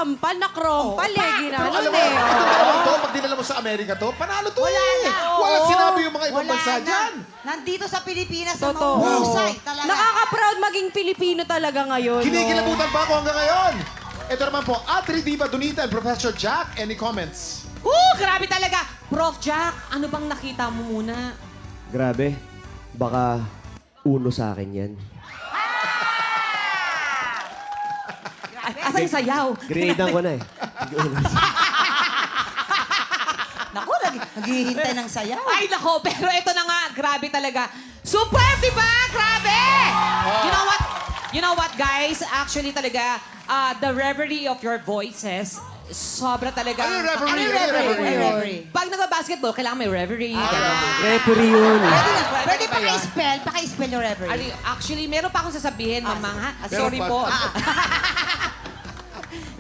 sampal na krompal eh. Pero Ginano alam mo, eh. ito dalawang to, pag dinala mo sa Amerika to, panalo to eh. Walang sinabi yung mga ibang bansa dyan. Nandito sa Pilipinas, sa Totoo. mahusay talaga. Nakaka-proud maging Pilipino talaga ngayon. Kinikilabutan pa ako hanggang ngayon. Ito naman po, Atri Diva Donita and Professor Jack. Any comments? Grabe talaga. Prof. Jack, ano bang nakita mo muna? Grabe. Baka uno sa akin yan. Asa yung sayaw? Grenade ko na eh. Naku, naghihintay ng sayaw. Ay, nako, pero ito na nga, grabe talaga. Super, di ba? Grabe! You know what, guys? Actually talaga, the reverie of your voices, sobra talaga. Ano yung reverie? Ano yung Ano yung reverie? reverie? Pag nagbabasketball, kailangan may reverie. ganon. Referee yun. Pwede ba yun? paki-spell yung reverie. Actually, meron pa akong sasabihin, mamang ha? Meron Sorry pa. po.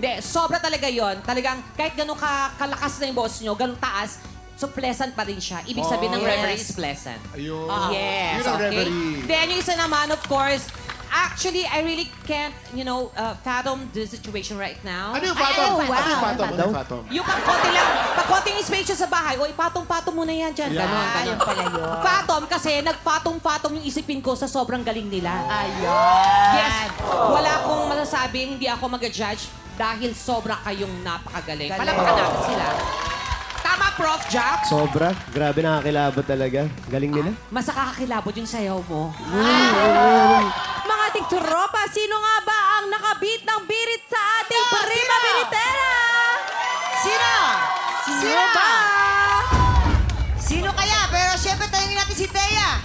Hindi, sobra talaga yon. Talagang kahit ganun kalakas na yung boss nyo, ganun taas, so pleasant pa rin siya. Ibig sabihin ng Yes. reverie is pleasant. Ayun. Yes, Yun ang okay. reverie. Then yung isa naman, of course, actually, I really can't, fathom the situation right now. Ano yung fathom? Ay, wow. Ano yung fathom? Ano yung fathom? Yung pag konting space siya sa bahay, o ipatong-patong muna yan dyan. Yeah. Ganon, ganon. Ayun pala yun. Fathom kasi nagpatong-patong yung isipin ko sa sobrang galing nila. Ayun. Yes, wala akong masasabing, hindi ako mag-judge dahil sobra kayong napakagaling. Galing. Palapakan natin sila. Tama, Prof. Jack? Sobra. Grabe nakakilabot talaga. Galing nila. Mas nakakakilabot yung sayaw mo. Mga ating tropa, sino nga ba ang nakabit ng birit sa ating Prima sino? Biritera? Sino? Sino ba? Sino kaya? Pero syempre tanongin natin si Thea.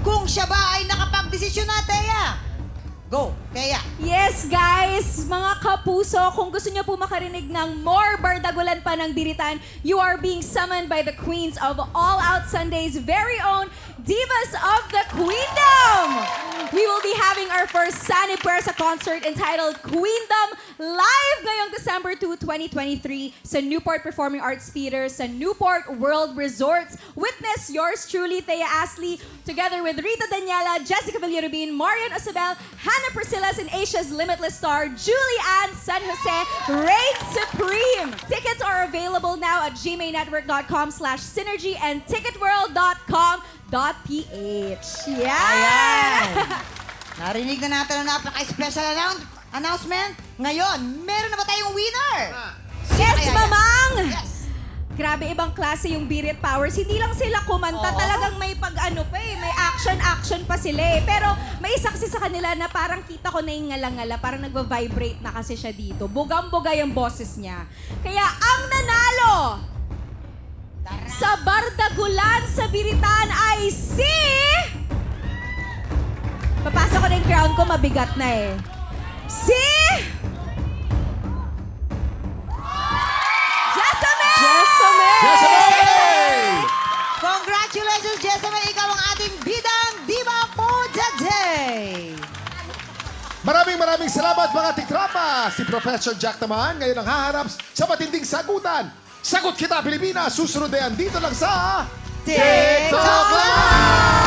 Kung siya ba ay nakapag-desisyon na, Thea? Go, Thea. Yes, guys! Mga kapuso, kung gusto niyo po makarinig ng more bardagulan pa ng biritan, you are being summoned by the queens of All Out Sunday's very own Divas of the Queendom! We will be having our first Sani Puersa concert entitled Queendom live ngayong December 2, 2023 sa Newport Performing Arts Theater sa Newport World Resorts. Witness yours truly, Thea Ashley, together with Rita Daniela, Jessica Villarubin, Marian Osabel, Hannah Priscilas, and Asia's Limitless Star, Julie Ann San Jose, Reign Supreme. Tickets are available now at gmaynetwork.com/synergy and ticketworld.com.ph. Ayan. Narinig na natin ang napaka-special announcement. Ngayon, meron na ba tayong winner? Yes, Kaya yan? Mamang! Yes. Grabe, ibang klase yung Birit Powers. Hindi lang sila kumanta, Oo. talagang may pag-ano pa eh. May action pa sila eh. Pero may isa kasi sa kanila na parang kita ko na yung ngala-ngala, parang nagva-vibrate na kasi siya dito. Bugang-buga yung boses niya. Kaya ang nanalo sa Bardagulan sa Biritan ay si... Papasok ko na yung crown ko, mabigat na eh. Si... Jessamine! Jezebel! Congratulations, Jessamine! Ikaw ang ating bidang diva for the day! Maraming salamat mga tiktrapa! Si Professor Jack naman ngayon ang haharap sa matinding sagutan. Sagot kita, Pilipinas! Susunod na yan dito lang sa... TikTok Live!